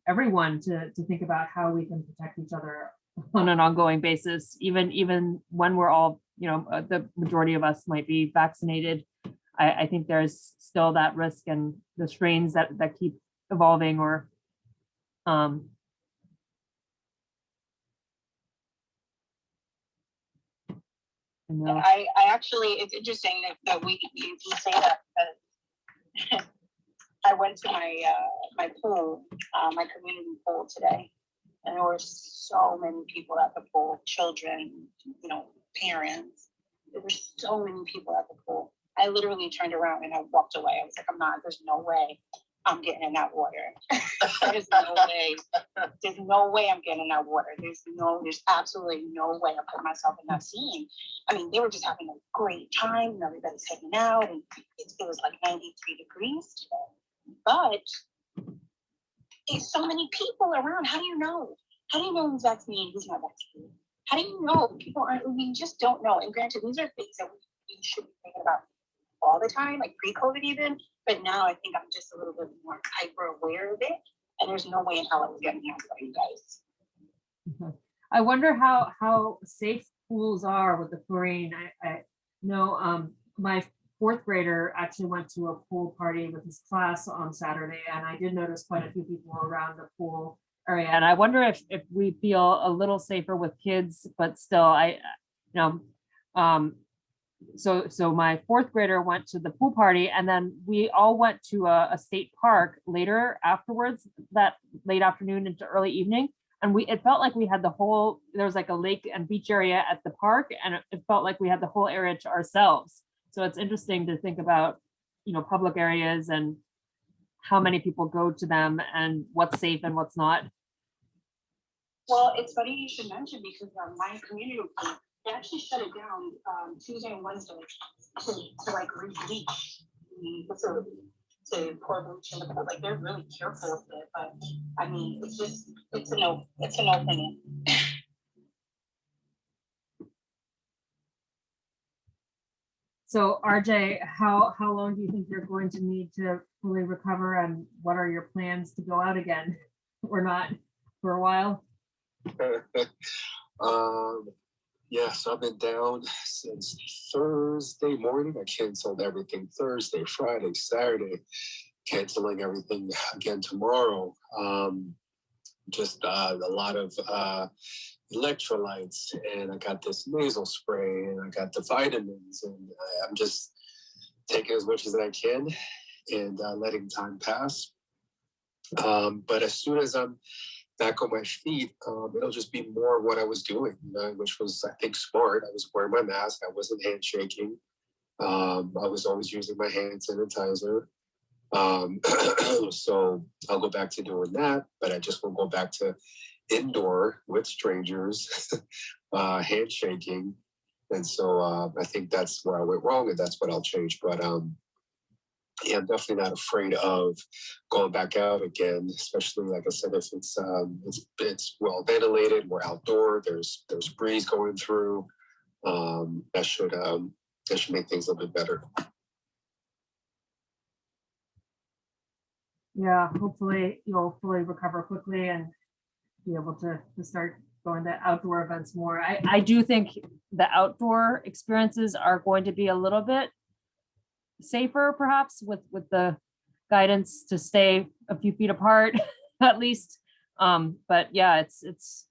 everyone to think about how we can protect each other on an ongoing basis, even when we're all, the majority of us might be vaccinated. I think there's still that risk, and the strains that keep evolving or I actually, it's interesting that you say that, because I went to my pool, my community pool today, and there were so many people at the pool, children, parents. There were so many people at the pool. I literally turned around and I walked away. I was like, there's no way I'm getting in that water. There's no way. There's no way I'm getting in that water. There's absolutely no way I'm putting myself in that scene. I mean, they were just having a great time and everybody's hanging out, and it was like 93 degrees today. But there's so many people around. How do you know? How do you know who's vaccinated, who's not vaccinated? How do you know? We just don't know. And granted, these are things that we should be thinking about all the time, like pre-COVID even. But now I think I'm just a little bit more hyper aware of it. And there's no way in hell I was getting out by you guys. I wonder how safe pools are with the chlorine. I know my fourth grader actually went to a pool party with his class on Saturday, and I did notice quite a few people around the pool area. And I wonder if we feel a little safer with kids, but still, so my fourth grader went to the pool party, and then we all went to a state park later afterwards, that late afternoon into early evening. And it felt like we had there was like a lake and beach area at the park, and it felt like we had the whole area to ourselves. So it's interesting to think about, public areas and how many people go to them and what's safe and what's not. Well, it's funny you should mention, because my community, they actually shut it down Tuesday and Wednesday to like re-bleach the facility, to pour bleach in the pool. Like, they're really careful with it, but I mean, it's a no for me. So RJ, how long do you think you're going to need to fully recover, and what are your plans to go out again or not for a while? Yes, I've been down since Thursday morning. I canceled everything Thursday, Friday, Saturday, canceling everything again tomorrow. Just a lot of electrolytes, and I got this nasal spray, and I got the vitamins, and I'm just taking as much as I can and letting time pass. But as soon as I'm back on my feet, it'll just be more what I was doing, which was, I think, smart. I was wearing my mask. I wasn't handshaking. I was always using my hand sanitizer. So I'll go back to doing that, but I just won't go back to indoor with strangers, handshaking, And so I think that's where I went wrong, and that's what I'll change. But yeah, I'm definitely not afraid of going back out again, especially like I said, if it's well ventilated, we're outdoor, there's breeze going through. That should make things a little bit better. Yeah, hopefully you'll fully recover quickly and be able to start going to outdoor events more. I do think the outdoor experiences are going to be a little bit safer, perhaps with the guidance to stay a few feet apart at least. But yeah, it's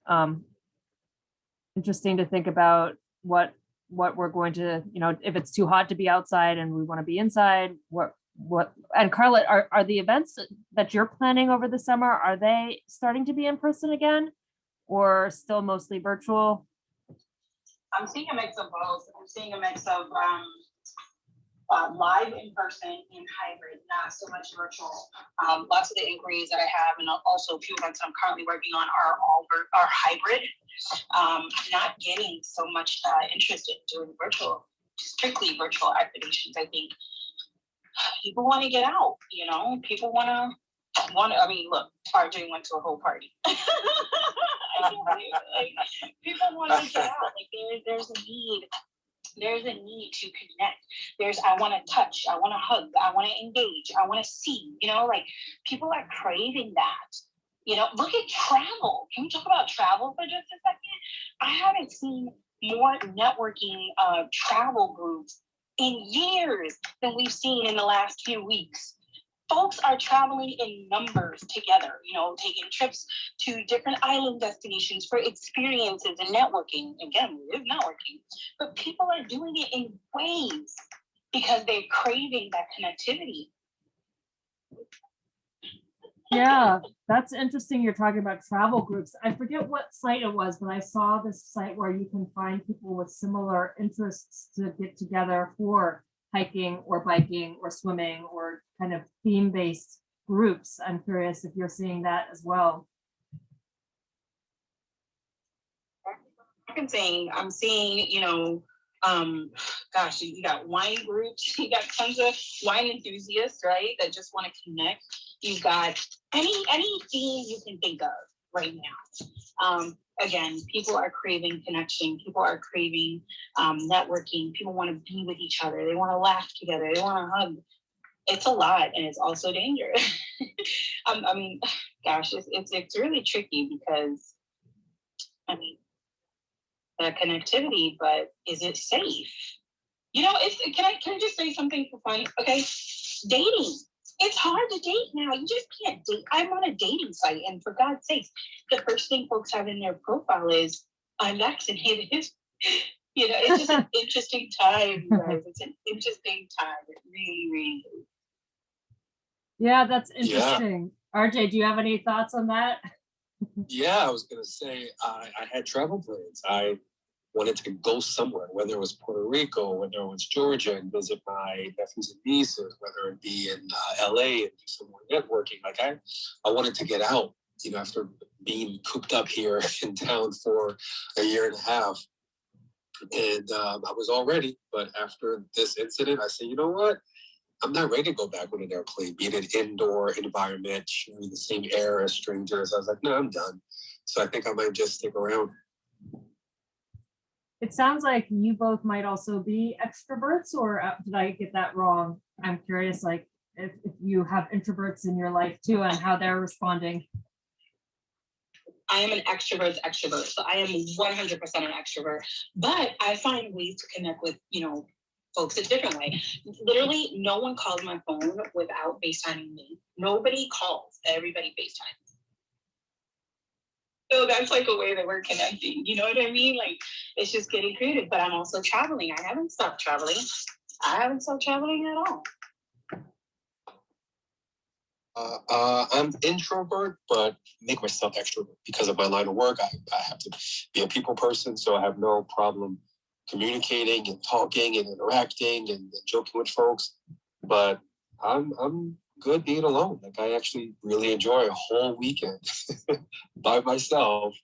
interesting to think about what we're going to, if it's too hot to be outside and we want to be inside, what and Carla, are the events that you're planning over the summer, are they starting to be in person again or still mostly virtual? I'm seeing a mix of both. I'm seeing a mix of live in person and hybrid, not so much virtual. Lots of the inquiries that I have, and also a few events I'm currently working on are hybrid. Not getting so much interest in doing virtual, strictly virtual activations. I think people want to get out, people want to, I mean, look, RJ went to a whole party. I can't believe it. Like, people want to get out. Like there's a need. There's a need to connect. I want to touch, I want to hug, I want to engage, I want to see, like people are craving that. Look at travel. Can we talk about travel for just a second? I haven't seen more networking travel groups in years than we've seen in the last few weeks. Folks are traveling in numbers together, taking trips to different island destinations for experiences and networking. Again, it is networking, but people are doing it in waves because they're craving that connectivity. Yeah, that's interesting. You're talking about travel groups. I forget what site it was, but I saw this site where you can find people with similar interests to get together for hiking or biking or swimming or kind of theme-based groups. I'm curious if you're seeing that as well. I'm seeing, gosh, you got wine groups, you got tons of wine enthusiasts, right? That just want to connect. You've got any theme you can think of right now. Again, people are craving connection. People are craving networking. People want to be with each other. They want to laugh together. They want to hug. It's a lot, and it's also dangerous. I mean, gosh, it's really tricky because, the connectivity, but is it safe? Can I just say something for fun? Okay, dating. It's hard to date now. You just can't date. I'm on a dating site, and for God's sakes, the first thing folks have in their profile is I'm vaccinated. It's just an interesting time, guys. It's an interesting time. It really, really is. Yeah, that's interesting. Yeah. RJ, do you have any thoughts on that? Yeah, I was gonna say I had travel plans. I wanted to go somewhere, whether it was Puerto Rico, whether it was Georgia, and visit my nephews and nieces, whether it be in LA and do some more networking. Like I wanted to get out, after being cooped up here in town for a year and a half. And I was all ready, but after this incident, I said, you know what? I'm not ready to go back on an airplane, be in an indoor environment, sharing the same air as strangers. I was like, no, I'm done. So I think I might just stick around. It sounds like you both might also be extroverts, or did I get that wrong? I'm curious, like if you have introverts in your life too and how they're responding. I am an extrovert's extrovert, so I am 100% an extrovert, but I find ways to connect with, folks a different way. Literally, no one calls my phone without FaceTiming me. Nobody calls, everybody FaceTimes. So that's like a way that we're connecting. You know what I mean? Like, it's just getting creative, but I'm also traveling. I haven't stopped traveling. At all. I'm introvert, but make myself extrovert because of my line of work. I have to be a people person, so I have no problem communicating and talking and interacting and joking with folks. But I'm good being alone. Like I actually really enjoy a whole weekend by myself,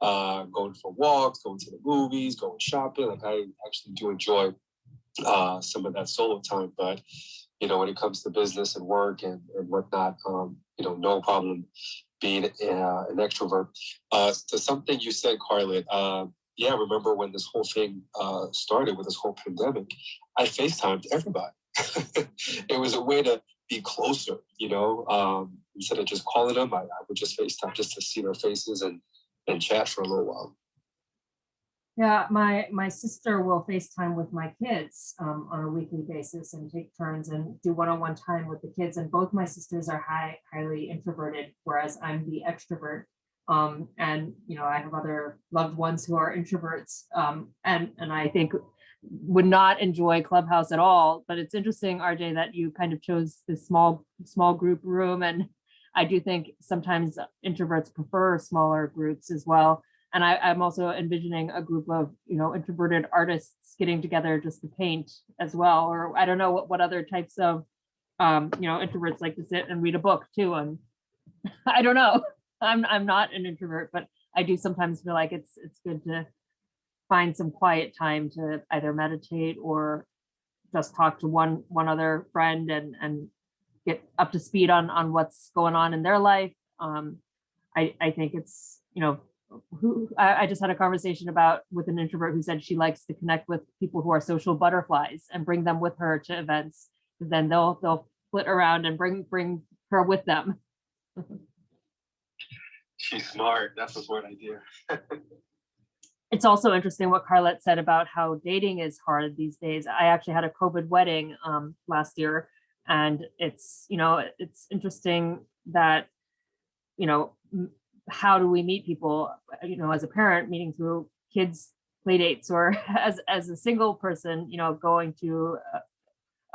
going for walks, going to the movies, going shopping. Like I actually do enjoy some of that solo time, but when it comes to business and work and whatnot, no problem being an extrovert. To something you said, Carlet, yeah, remember when this whole thing started with this whole pandemic, I FaceTimed everybody. It was a way to be closer, instead of just calling them, I would just FaceTime just to see their faces and chat for a little while. Yeah, my sister will FaceTime with my kids on a weekly basis and take turns and do one-on-one time with the kids. And both my sisters are highly introverted, whereas I'm the extrovert. And I have other loved ones who are introverts, and I think would not enjoy Clubhouse at all. But it's interesting, RJ, that you kind of chose this small group room, and I do think sometimes introverts prefer smaller groups as well. And I'm also envisioning a group of, introverted artists getting together just to paint as well. Or I don't know what other types of, introverts like to sit and read a book too. And I don't know. I'm not an introvert, but I do sometimes feel like it's good to find some quiet time to either meditate or just talk to one other friend and get up to speed on what's going on in their life. I think it's, I just had a conversation with an introvert who said she likes to connect with people who are social butterflies and bring them with her to events. Then they'll flit around and bring her with them. She's smart. That's a smart idea. It's also interesting what Carlette said about how dating is hard these days. I actually had a COVID wedding last year, and it's interesting that how do we meet people, as a parent, meeting through kids' play dates, or as a single person, going to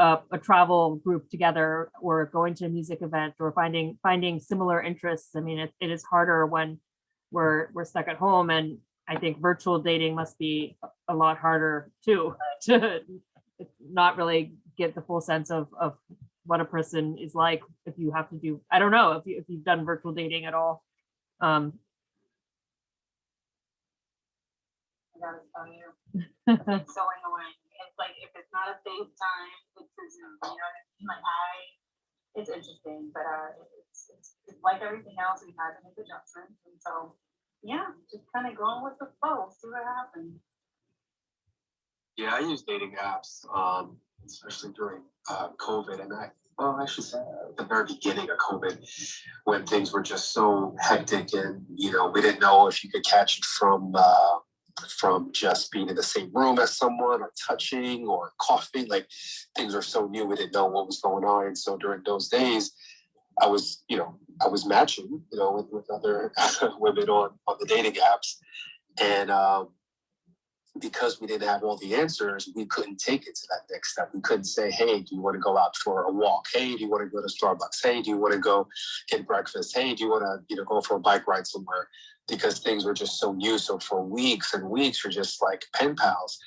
a travel group together, or going to a music event, or finding similar interests. I mean, it is harder when we're stuck at home, and I think virtual dating must be a lot harder too, to not really get the full sense of what a person is like if you have to do, I don't know if you've done virtual dating at all. I gotta tell you, it's so annoying. It's like if it's not a FaceTime, it's a Zoom. You know what I mean? Like it's interesting, but it's like everything else. We had to make adjustments, and so yeah, just kind of going with the flow, see what happens. Yeah, I use dating apps, especially during COVID, and I should say at the very beginning of COVID, when things were just so hectic, and we didn't know if you could catch it from just being in the same room as someone, or touching, or coughing. Like, things were so new, we didn't know what was going on. And so during those days, I was matching, with other women on the dating apps, and because we didn't have all the answers, we couldn't take it to that next step. We couldn't say, hey, do you want to go out for a walk? Hey, do you want to go to Starbucks? Hey, do you want to go get breakfast? Hey, do you want to, go for a bike ride somewhere? Because things were just so new. So for weeks and weeks, we're just like pen pals.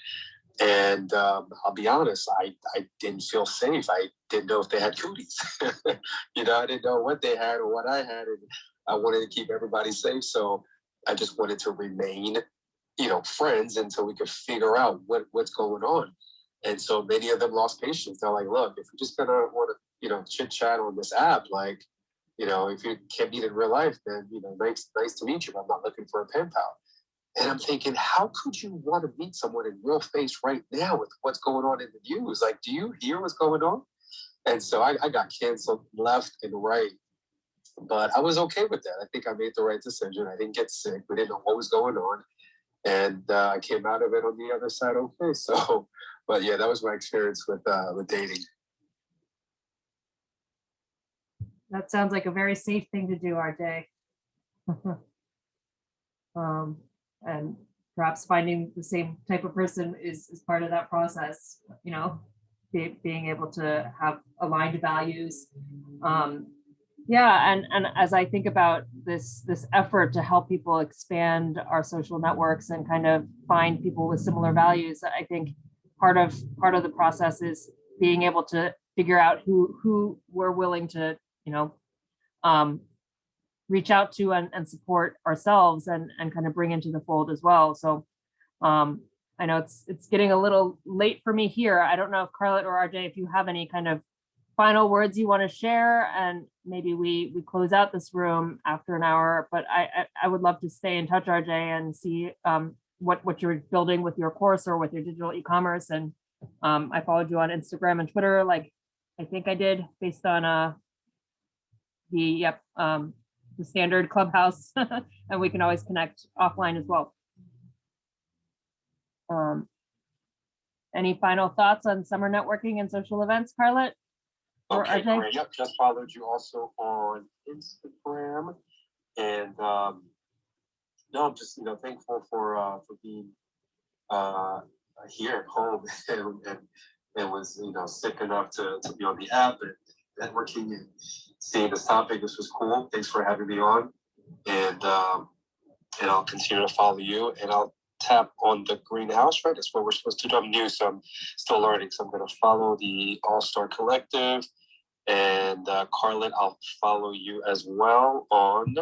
And I'll be honest, I didn't feel safe. I didn't know if they had cooties. I didn't know what they had or what I had. And I wanted to keep everybody safe. So I just wanted to remain friends until we could figure out what's going on. And so many of them lost patience. They're like, look, if you're just gonna want to, chit chat on this app, like, if you can't meet in real life, then, nice to meet you. I'm not looking for a pen pal. And I'm thinking, how could you want to meet someone in real face right now with what's going on in the news? Like, do you hear what's going on? And so I got canceled left and right. But I was okay with that. I think I made the right decision. I didn't get sick. We didn't know what was going on. And I came out of it on the other side okay. So, but yeah, that was my experience with dating. That sounds like a very safe thing to do, RJ. And perhaps finding the same type of person is part of that process, being able to have aligned values. Yeah, and as I think about this effort to help people expand our social networks and kind of find people with similar values, I think part of the process is being able to figure out who we're willing to, reach out to and support ourselves and kind of bring into the fold as well. So I know it's getting a little late for me here. I don't know if Carlett or RJ, if you have any kind of final words you want to share, and maybe we close out this room after an hour, but I would love to stay in touch, RJ, and see what you're building with your course or with your digital e-commerce. And I followed you on Instagram and Twitter, like I think I did, based on the standard Clubhouse, and we can always connect offline as well. Any final thoughts on summer networking and social events, Carlett? Okay, great. Yep, just followed you also on Instagram, and no, I'm just thankful for being here at home and was sick enough to be on the app and networking and seeing this topic. This was cool. Thanks for having me on, and I'll continue to follow you, and I'll tap on the greenhouse, right? That's what we're supposed to do. I'm new, so I'm still learning. So I'm going to follow the All-Star Collective. And Carlett, I'll follow you as well on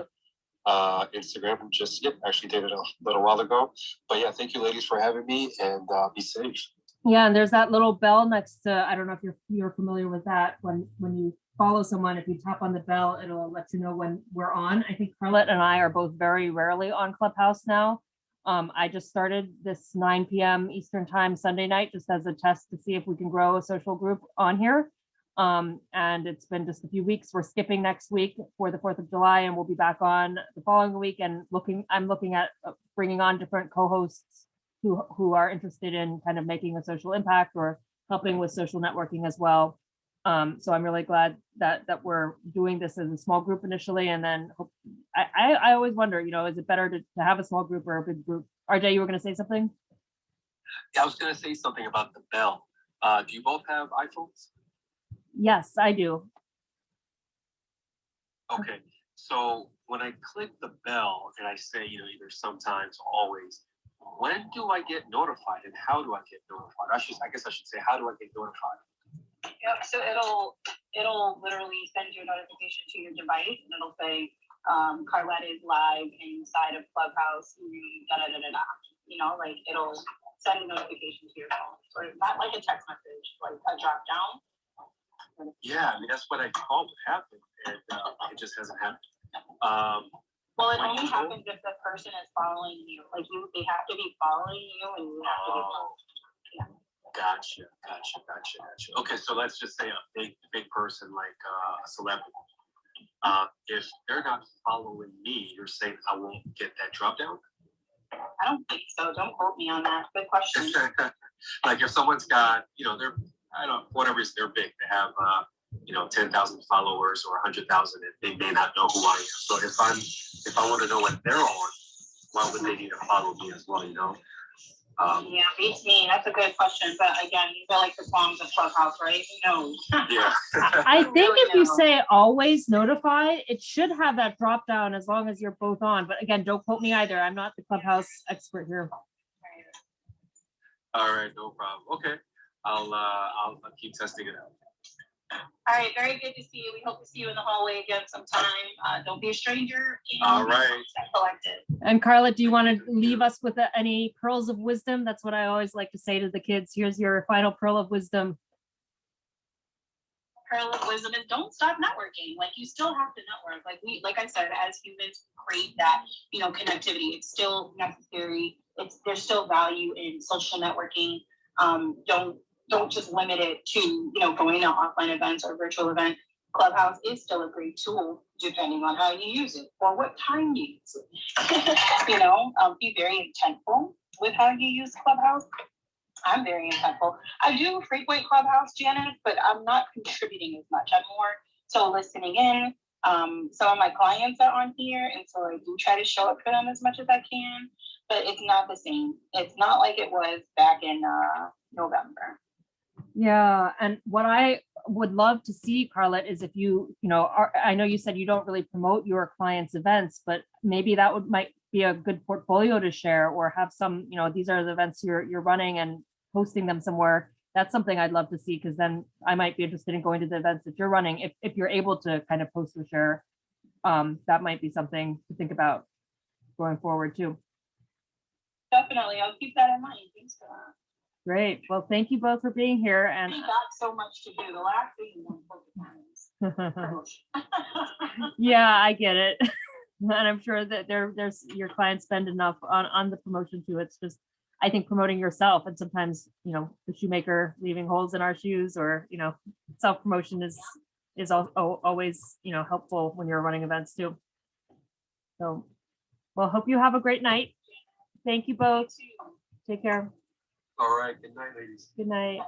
Instagram. Just actually did it a little while ago. But yeah, thank you, ladies, for having me, and be safe. Yeah, and there's that little bell next to, I don't know if you're familiar with that. When you follow someone, if you tap on the bell, it'll let you know when we're on. I think Carlett and I are both very rarely on Clubhouse now. I just started this 9 p.m. Eastern time Sunday night just as a test to see if we can grow a social group on here. And it's been just a few weeks. We're skipping next week for the 4th of July, and we'll be back on the following week. And I'm looking at bringing on different co-hosts who are interested in kind of making a social impact or helping with social networking as well. So I'm really glad that we're doing this as a small group initially, and then I always wonder, is it better to have a small group or a big group? RJ, you were going to say something? Yeah, I was going to say something about the bell. Do you both have iPhones? Yes, I do. Okay, so when I click the bell and I say, either sometimes or always, when do I get notified and how do I get notified? I guess I should say, how do I get notified? Yep, so it'll literally send you a notification to your device, and it'll say, Carlett is live inside of Clubhouse, like it'll send a notification to your phone. So it's not like a text message, like a drop down. Yeah, I mean, that's what I thought would happen, and it just hasn't happened. Well, it only happens if the person is following you. Like they have to be following you, and you have to be following. Yeah. Gotcha. Okay, so let's just say a big person like a celebrity. If they're not following me, you're saying I won't get that drop down? I don't think so. Don't quote me on that. Good question. Like if someone's got, they're, I don't know, whatever is they're big, they have 10,000 followers or 100,000, and they may not know who I am. So if I want to know what they're on, why would they need to follow me as well? Yeah, beats me. That's a good question. But again, you feel like the songs of Clubhouse, right? Who knows? Yeah. I think if you say always notify, it should have that drop down as long as you're both on. But again, don't quote me either. I'm not the Clubhouse expert here. All right, no problem. Okay, I'll keep testing it out. All right, very good to see you. We hope to see you in the hallway again sometime. Don't be a stranger. All right. Collective. And Carla, do you want to leave us with any pearls of wisdom? That's what I always like to say to the kids. Here's your final pearl of wisdom. Pearl of wisdom is don't stop networking. Like you still have to network. Like I said, as humans crave that, connectivity. It's still necessary. There's still value in social networking. Don't just limit it to, going to offline events or virtual events. Clubhouse is still a great tool, depending on how you use it or what time you use it. Be very intentful with how you use Clubhouse. I'm very intentful. I do frequent Clubhouse, Janet, but I'm not contributing as much. I'm more so listening in. Some of my clients are on here, and so I do try to show up for them as much as I can, but it's not the same. It's not like it was back in November. Yeah, and what I would love to see, Carlett, is if I know you said you don't really promote your clients' events, but maybe that might be a good portfolio to share, or have some, these are the events you're running and posting them somewhere. That's something I'd love to see, because then I might be interested in going to the events that you're running if you're able to kind of post or share. that might be something to think about going forward too. Definitely, I'll keep that in mind. Thanks for that. Great. Well, thank you both for being here. And We got so much to do. The last thing was yeah, I get it. And I'm sure that there's your clients spend enough on the promotion too. It's just, I think, promoting yourself, and sometimes, you know, the shoemaker leaving holes in our shoes, or, you know, self-promotion is always, you know, helpful when you're running events too. So, well, hope you have a great night. Thank you both. Take care. All right. Good night, ladies. Good night.